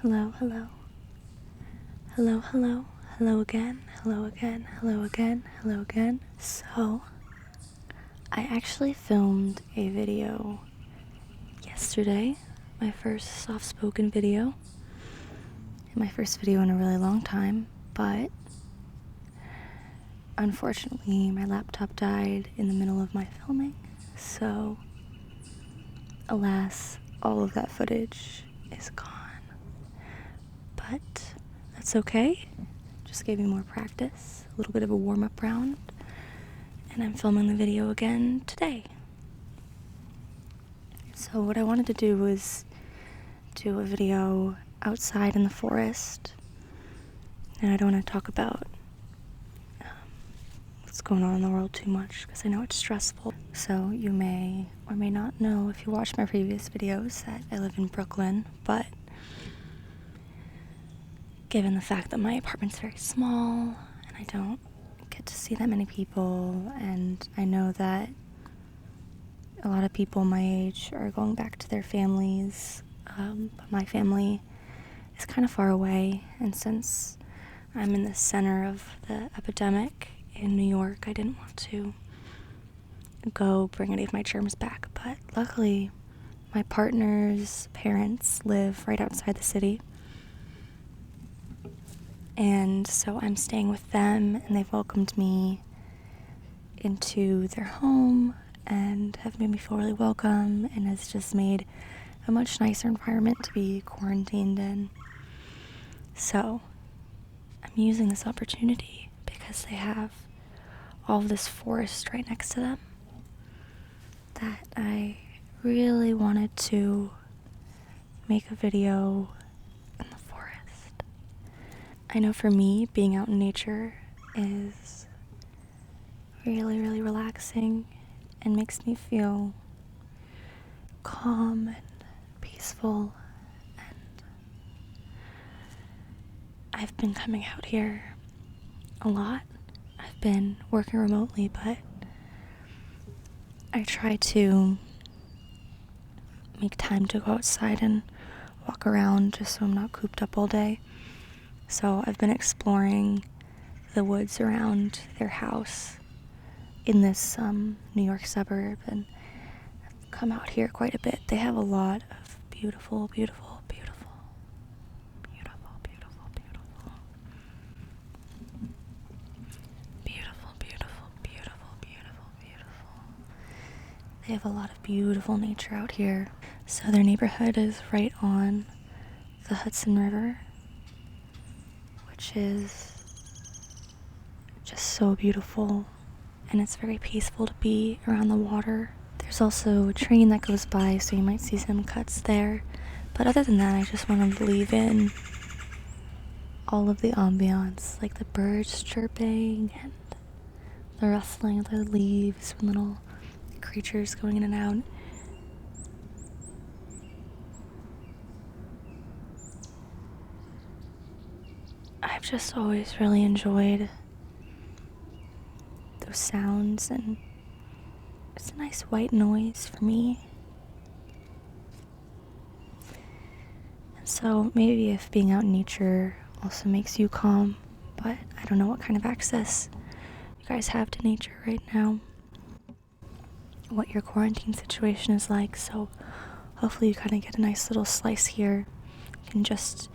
Hello, hello. Hello, hello. Hello again. Hello again. Hello again. Hello again. So, I actually filmed a video yesterday, my first soft-spoken video, my first video in a really long time, but unfortunately my laptop died in the middle of my filming, so alas, all of that footage is gone. But that's okay. Just gave me more practice, a little bit of a warm-up round, and I'm filming the video again today. So what I wanted to do was do a video outside in the forest, and I don't want to talk about what's going on in the world too much because I know it's stressful. So you may or may not know if you watched my previous videos that I live in Brooklyn, but given the fact that my apartment's very small and I don't get to see that many people, and I know that a lot of people my age are going back to their families, but my family is kind of far away, and since I'm in the center of the epidemic in New York, I didn't want to go bring any of my germs back, but luckily my partner's parents live right outside the city, and so I'm staying with them, and they've welcomed me into their home and have made me feel really welcome, and has just made a much nicer environment to be quarantined in. So I'm using this opportunity because they have all of this forest right next to them that I really wanted to make a video in the forest. I know for me, being out in nature is really, really relaxing and makes me feel calm and peaceful, and I've been coming out here a lot. I've been working remotely, but I try to make time to go outside and walk around just so I'm not cooped up all day. So I've been exploring the woods around their house in this New York suburb, and I've come out here quite a bit. They have a lot of beautiful, beautiful, beautiful, beautiful, beautiful, beautiful, beautiful, beautiful, beautiful, beautiful, beautiful. They have a lot of beautiful nature out here. So their neighborhood is right on the Hudson River, which is just so beautiful, and it's very peaceful to be around the water. There's also a train that goes by, so you might see some cuts there, but other than that, I just want to leave in all of the ambiance, like the birds chirping and the rustling of the leaves and little creatures going in and out. I've just always really enjoyed those sounds, and it's a nice white noise for me. And so maybe if being out in nature also makes you calm, but I don't know what kind of access you guys have to nature right now, what your quarantine situation is like, so hopefully you kind of get a nice little slice here. You can just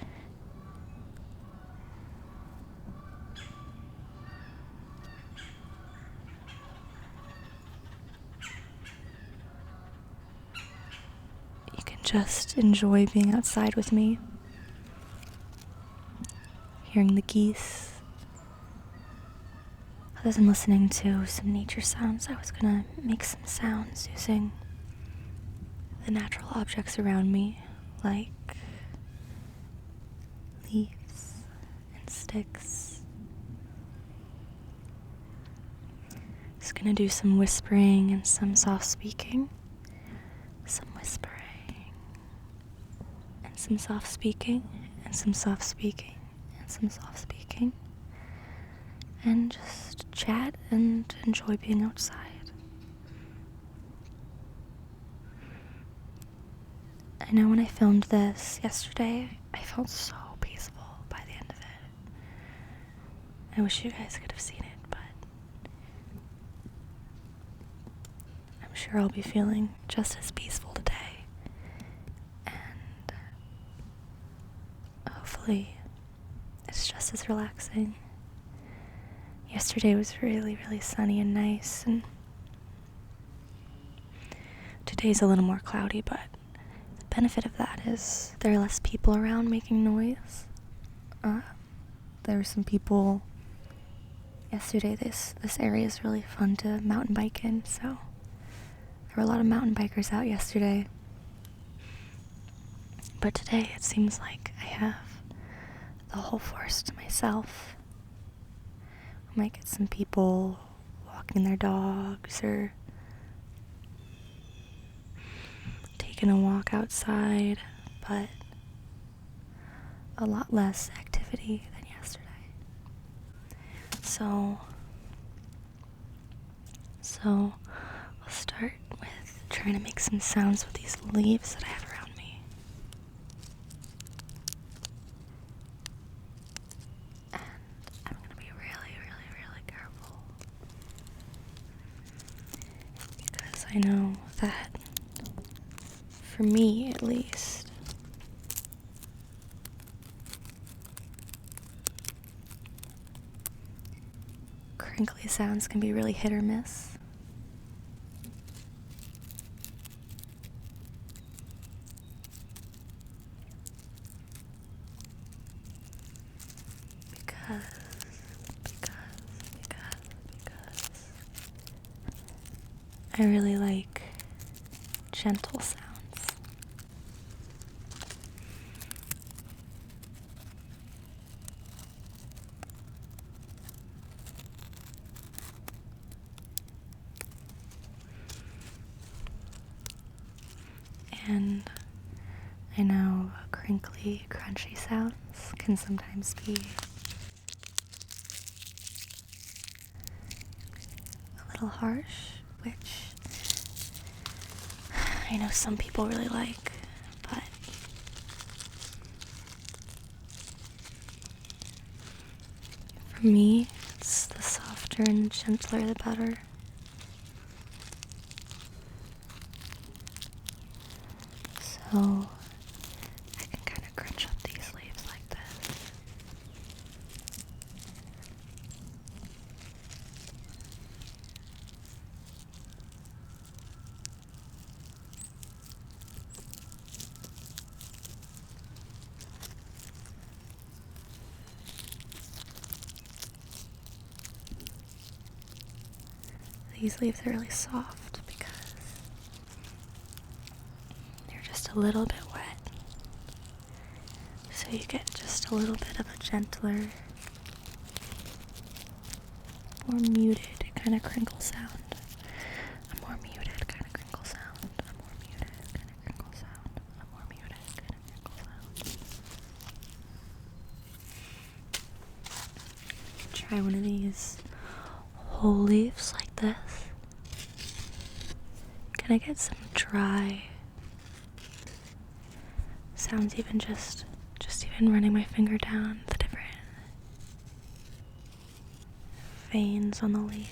enjoy being outside with me, hearing the geese. Other than listening to some nature sounds, I was gonna make some sounds using the natural objects around me, like leaves and sticks. Just gonna do some whispering and some soft speaking. Some whispering and some soft speaking and some soft speaking and some soft speaking. And just chat and enjoy being outside. I know when I filmed this yesterday, I felt so peaceful by the end of it. I wish you guys could have seen it, but I'm sure I'll be feeling just as peaceful today. And hopefully it's just as relaxing. Yesterday was really, really sunny and nice, and today's a little more cloudy, but the benefit of that is there are less people around making noise. There were some people yesterday. This area is really fun to mountain bike in, so there were a lot of mountain bikers out yesterday. But today it seems like I have the whole forest to myself. I might get some people walking their dogs or taking a walk outside, but a lot less activity than yesterday. So I'll start with trying to make some sounds with these leaves that I have around me. And I'm gonna be really, really, really careful, because I know that, for me at least, crinkly sounds can be really hit or miss. Because I really like gentle sounds. And I know crinkly, crunchy sounds can sometimes be a little harsh, which I know some people really like, but for me, it's the softer and gentler the better. So I can kind of crunch up these leaves like this. These leaves are really soft because they're just a little bit wet. So you get just a little bit of a gentler, more muted kind of crinkle sound. A more muted kind of crinkle sound. A more muted kind of crinkle sound. A more muted kind of crinkle sound. Try one of these whole leaves like this. Can I get some dry sounds, even just even running my finger down the different veins on the leaf?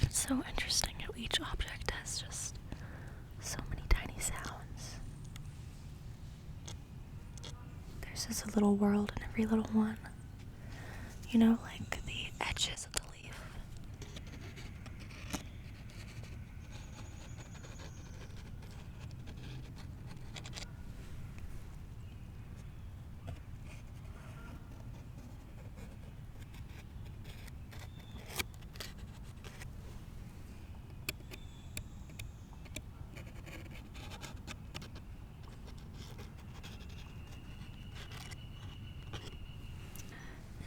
It's so interesting how each object has just so many tiny sounds. There's just a little world in every little one. You know, like the edges of the leaf.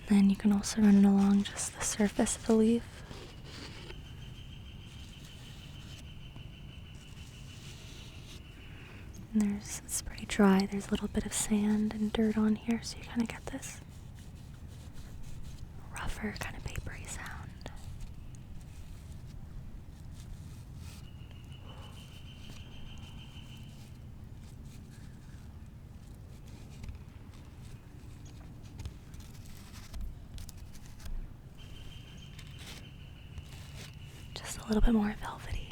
And then you can also run it along just the surface of the leaf. And it's pretty dry. There's a little bit of sand and dirt on here, so you kind of get this rougher, kind of papery sound. just a little bit more velvety.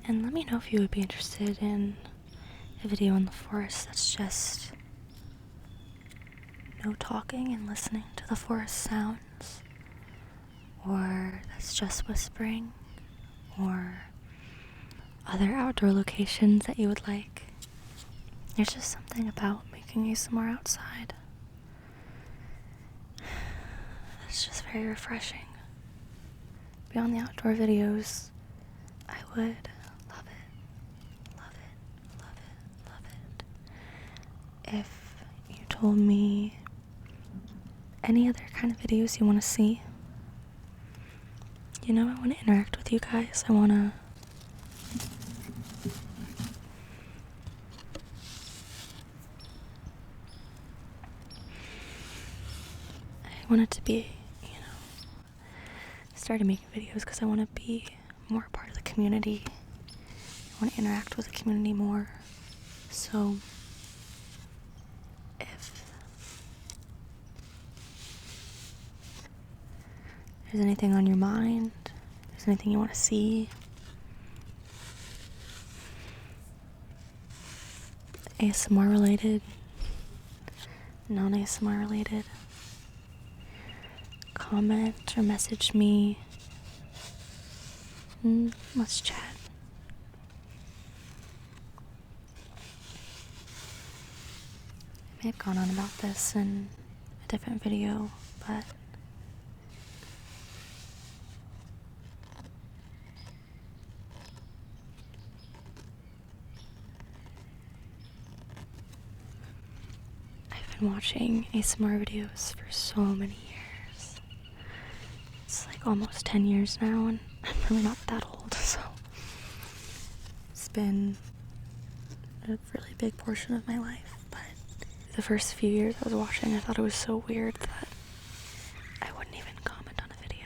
And let me know if you would be interested in a video in the forest that's just no talking and listening to the forest sounds, or that's just whispering, or other outdoor locations that you would like. There's just something about making ASMR outside. It's just very refreshing. Beyond the outdoor videos, I would love it if you told me any other kind of videos you want to see. You know, I want to interact with you guys. I want it to be, started making videos because I want to be more a part of the community. I want to interact with the community more. So if there's anything on your mind, if there's anything you want to see, ASMR related, non-ASMR related, comment or message me. Let's chat. I may have gone on about this in a different video, but I've been watching ASMR videos for so many years. It's like almost 10 years now, and I'm really not that old, so it's been a really big portion of my life. But the first few years I was watching, I thought it was so weird that I wouldn't even comment on a video.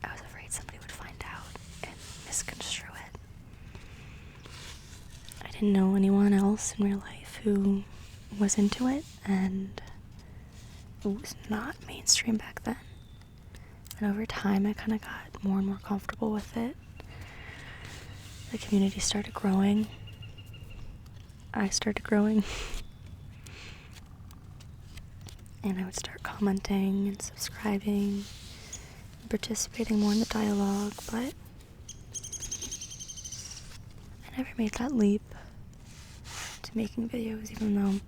I was afraid somebody would find out and misconstrue it. I didn't know anyone else in real life who was into it, and it was not mainstream back then. And over time, I kind of got more and more comfortable with it. The community started growing. I started growing. And I would start commenting and subscribing, and participating more in the dialogue, but I never made that leap to making videos, even though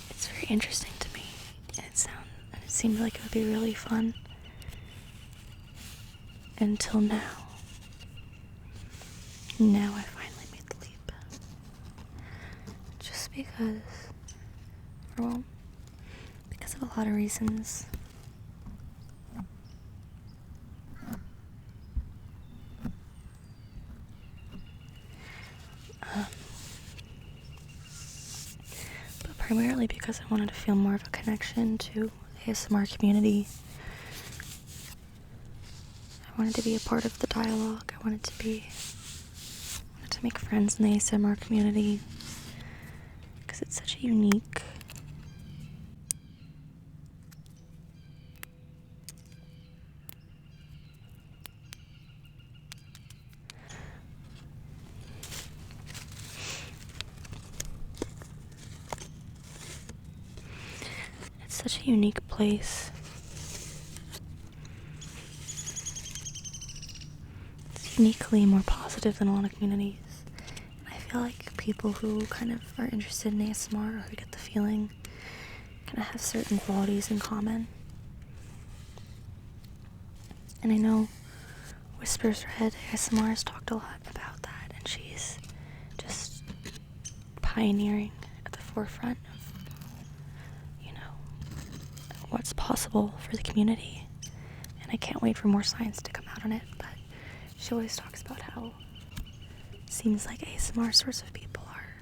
it's very interesting to me, and it seemed like it would be really fun. Until now. Now I finally made the leap. Just because, because of a lot of reasons. But primarily because I wanted to feel more of a connection to the ASMR community. I wanted to be a part of the dialogue. I wanted to make friends in the ASMR community, because it's such a unique place. uniquely more positive than a lot of communities. And I feel like people who kind of are interested in ASMR, or who get the feeling, kind of have certain qualities in common. And I know Whisper's Red ASMR has talked a lot about that, and she's just pioneering at the forefront of, what's possible for the community. And I can't wait for more science to come out on it, but she always talks about how it seems like ASMR sorts of people are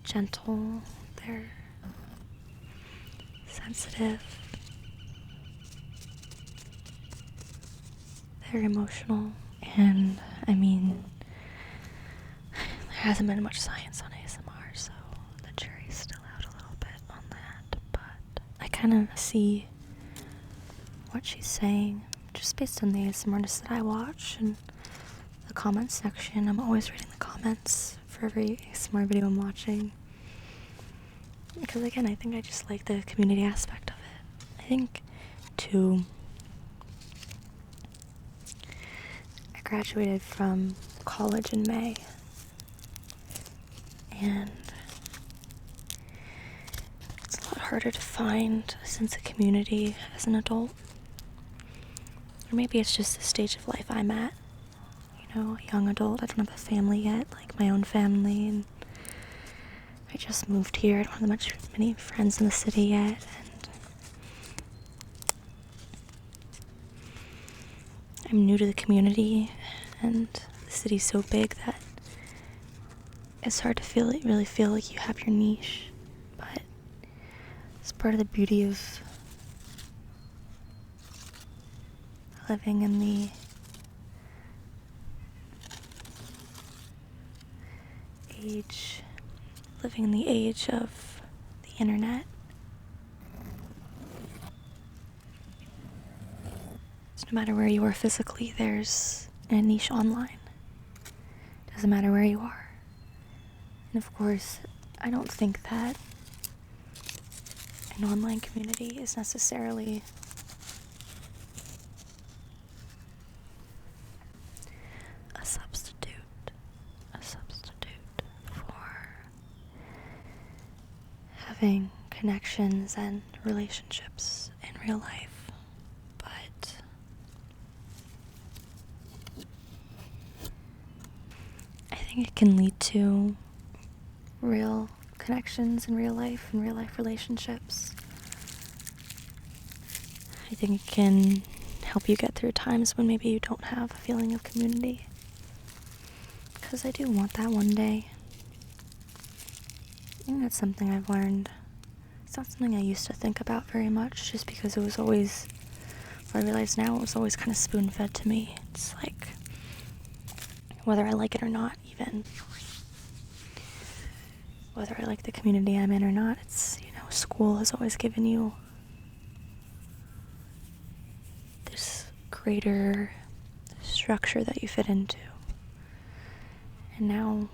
gentle, they're sensitive, they're emotional, and I mean, there hasn't been much science on ASMR, so the jury's still out a little bit on that, but I kind of see what she's saying just based on the ASMR artists that I watch and the comment section. I'm always reading the comments for every ASMR video I'm watching, because again, I think I just like the community aspect of it. I think too, I graduated from college in May, and it's a lot harder to find a sense of community as an adult. Or maybe it's just the stage of life I'm at. A young adult. I don't have a family yet, like my own family, and I just moved here. I don't have many friends in the city yet, and I'm new to the community, and the city's so big that it's hard to really feel like you have your niche, but it's part of the beauty of living in the age of the internet. So no matter where you are physically, there's a niche online. Doesn't matter where you are. And of course, I don't think that an online community is necessarily a substitute for having connections and relationships in real life, but I think it can lead to real connections in real life and real life relationships. I think it can help you get through times when maybe you don't have a feeling of community, because I do want that one day. I think that's something I've learned. It's not something I used to think about very much, just because it was always, what I realize now, it was always kind of spoon-fed to me. It's like, whether I like it or not, even. Whether I like the community I'm in or not, it's, school has always given you this greater structure that you fit into. And now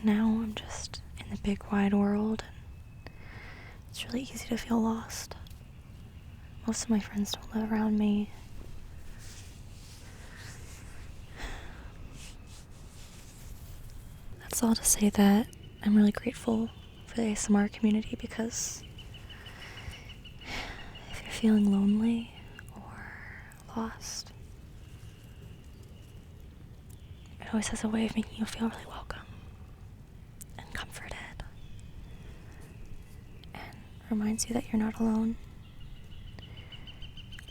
I'm just in the big wide world, and it's really easy to feel lost. Most of my friends don't live around me. That's all to say that I'm really grateful for the ASMR community, because if you're feeling lonely or lost, it always has a way of making you feel really welcome and comforted, and reminds you that you're not alone.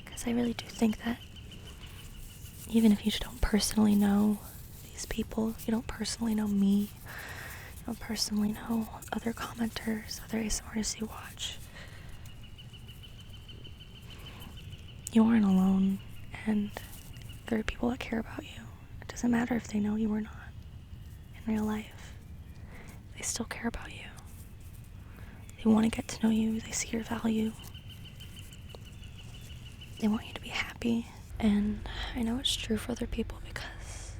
Because I really do think that even if you don't personally know these people, you don't personally know me, you don't personally know other commenters, other ASMR artists you watch, you aren't alone, and there are people that care about you. It doesn't matter if they know you or not in real life. They still care about you. They want to get to know you. They see your value. They want you to be happy. And I know it's true for other people, because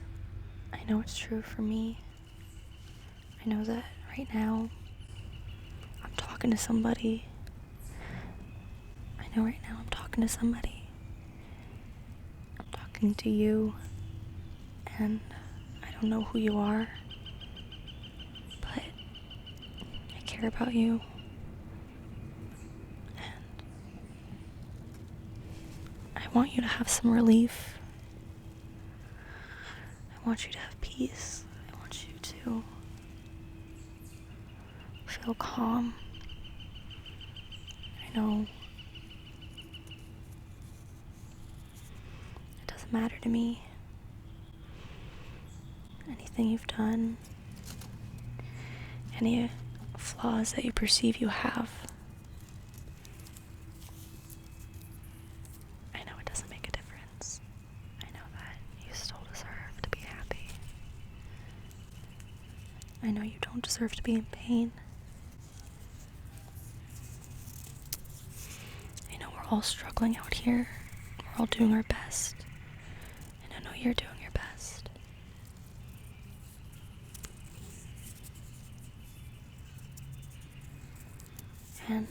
I know it's true for me. I know that right now I'm talking to somebody. I know right now I'm talking talking to somebody. I'm talking to you, and I don't know who you are, but I care about you. And I want you to have some relief. I want you to have peace. I want you to feel calm. I know it doesn't matter to me. Anything you've done, any flaws that you perceive you have, I know it doesn't make a difference. I know that you still deserve to be happy. I know you don't deserve to be in pain. I know we're all struggling out here. We're all doing our best. And I know you're doing your best. And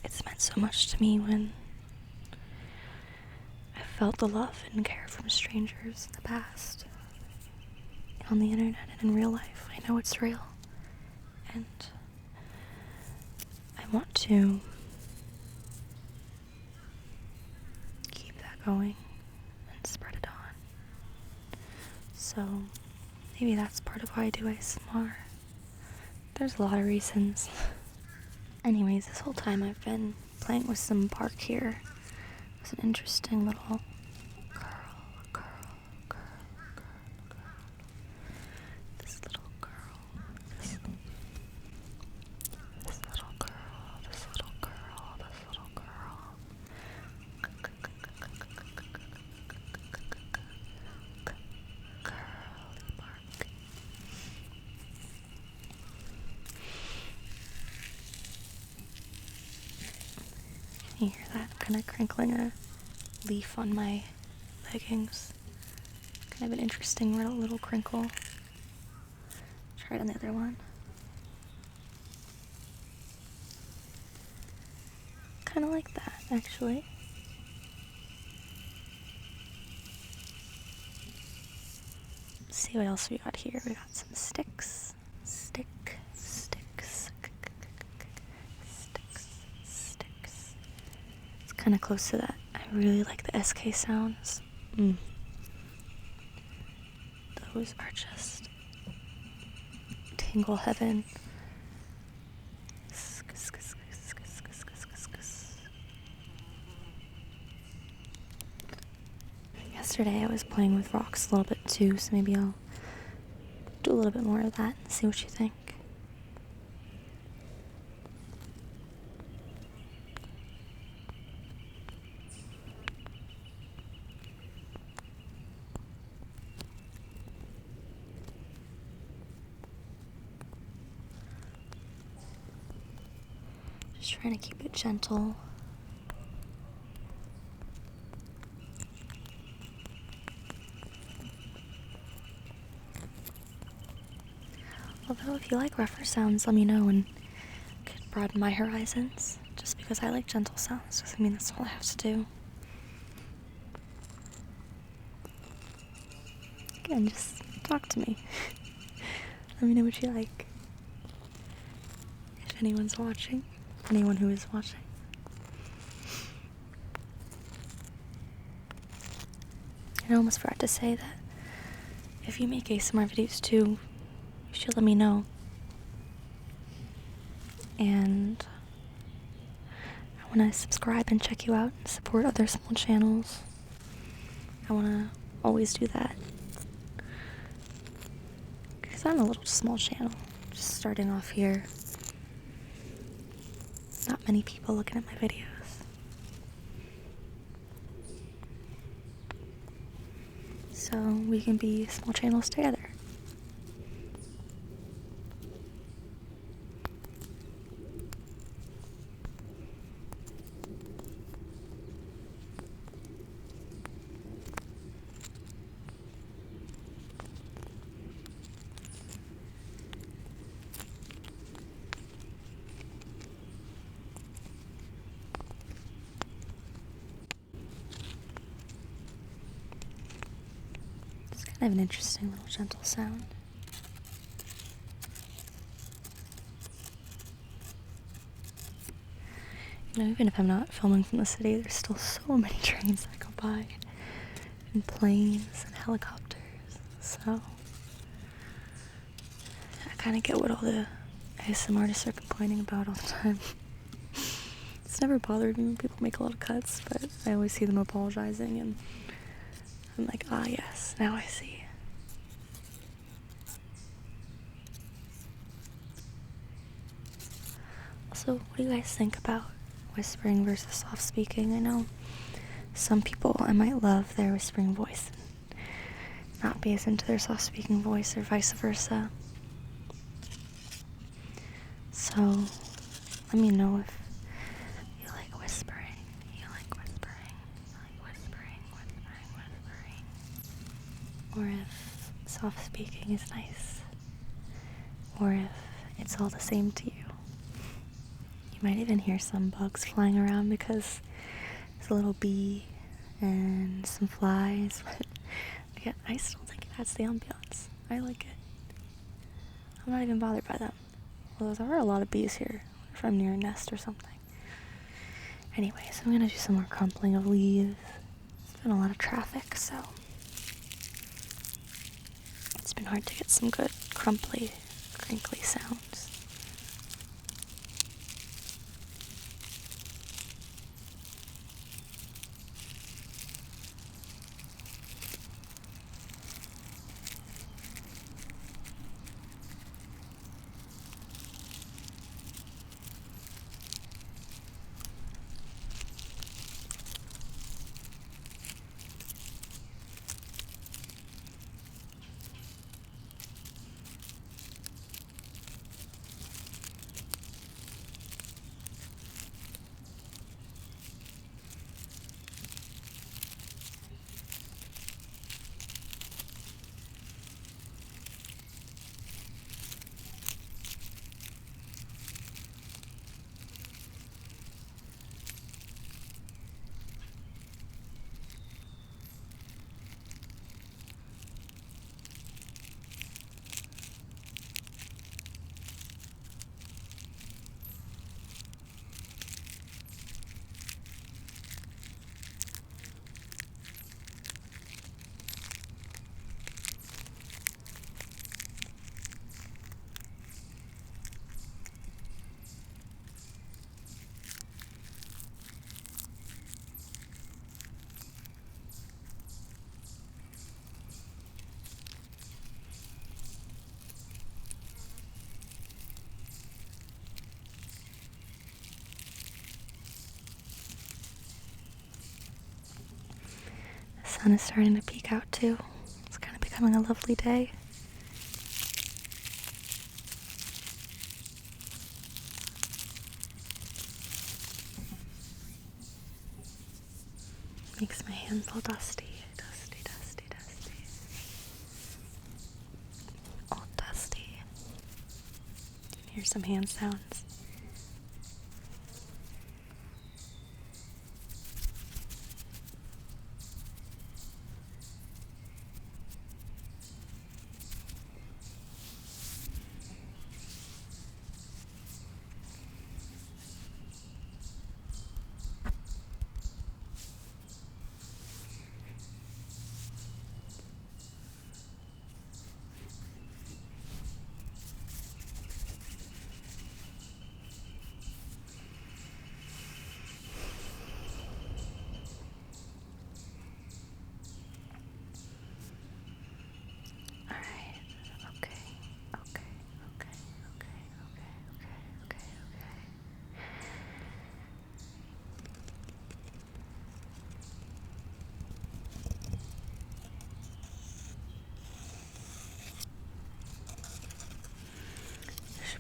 it's meant so much to me when I felt the love and care from strangers in the past, on the internet and in real life. I know it's real. And I want to keep that going and spread it on. So maybe that's part of why I do ASMR. There's a lot of reasons. Anyways, this whole time I've been playing with some bark here. It's an interesting little curl. This little curl. This little curl. This little curl. This little curl. Curly bark. Can you hear that? I'm kind of crinkling a leaf on my leggings. Kind of an interesting little crinkle. Try it on the other one. Kind of like that, actually. Let's see what else we got here. We got some sticks. Sticks. It's kind of close to that. I really like the SK sounds. Those are just tingle heaven. Yesterday I was playing with rocks a little bit too, so maybe I'll do a little bit more of that and see what you think. Just trying to keep it gentle. Although if you like rougher sounds, let me know and could broaden my horizons. Just because I like gentle sounds doesn't mean that's all I have to do. Again, just talk to me. Let me know what you like. If anyone's watching. Anyone who is watching. And I almost forgot to say that if you make ASMR videos too, you should let me know. And I want to subscribe and check you out and support other small channels. I want to always do that. Because I'm a little small channel, just starting off here. Not many people looking at my videos. So we can be small channels together. kind of an interesting little gentle sound. You know, even if I'm not filming from the city, there's still so many trains that go by, and planes and helicopters, so I kind of get what all the ASMR artists are complaining about all the time. It's never bothered me when people make a lot of cuts, but I always see them apologizing, and I'm like, ah yes, now I see. Also, what do you guys think about whispering versus soft speaking? I know some people I might love their whispering voice and not be as into their soft speaking voice, or vice versa. So let me know if you like whispering, or if soft speaking is nice, or if it's all the same to you. You might even hear some bugs flying around because there's a little bee and some flies, but again, I still think it adds the ambiance. I like it. I'm not even bothered by them. Well, there are a lot of bees here. I wonder if I'm near a nest or something. Anyways, I'm gonna do some more crumpling of leaves. There's been a lot of traffic, so it's been hard to get some good crumply, crinkly sounds. The sun is starting to peek out too. It's kind of becoming a lovely day. Makes my hands all dusty. All dusty. Here's some hand sounds.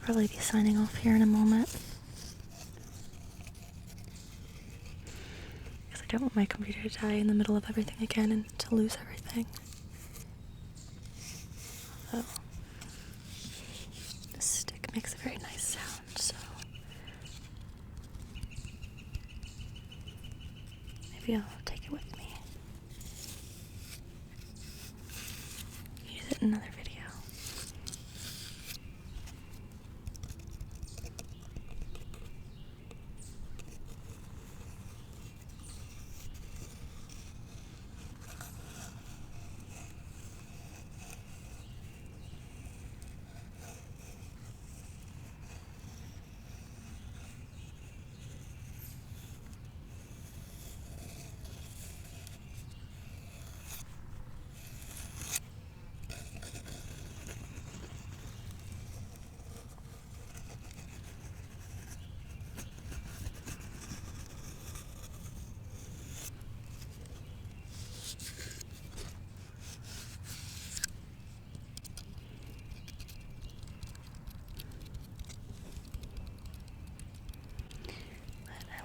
Probably be signing off here in a moment, because I don't want my computer to die in the middle of everything again and to lose everything. Although this stick makes a very nice sound, so maybe I'll take it with me.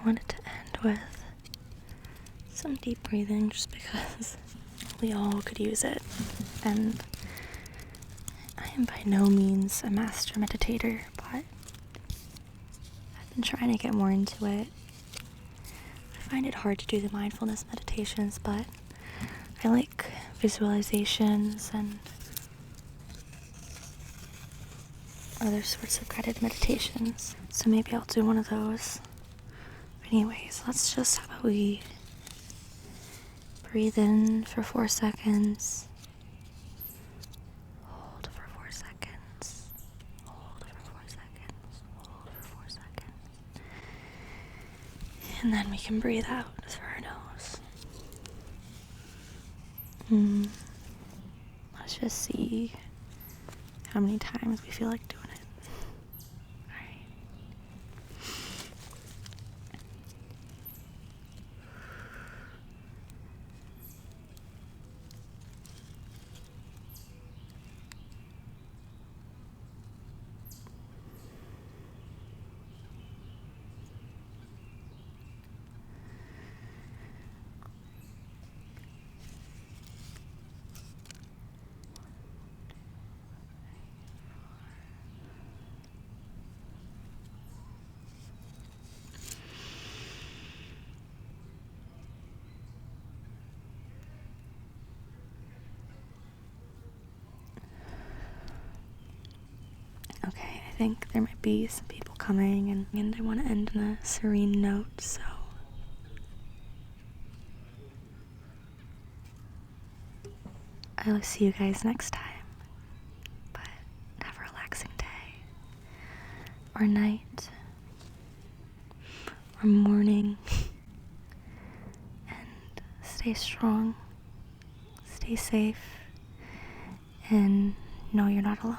I wanted to end with some deep breathing just because we all could use it. And I am by no means a master meditator, but I've been trying to get more into it. I find it hard to do the mindfulness meditations, but I like visualizations and other sorts of guided meditations. So maybe I'll do one of those. Anyways, let's just, how about we breathe in for 4 seconds. Hold for 4 seconds. Hold for 4 seconds. Hold for 4 seconds. And then we can breathe out through our nose. Let's just see how many times we feel like doing it. Alright. Okay, I think there might be some people coming, and I want to end on a serene note, so I'll see you guys next time. But have a relaxing day, or night, or morning, and stay strong, stay safe, and know you're not alone.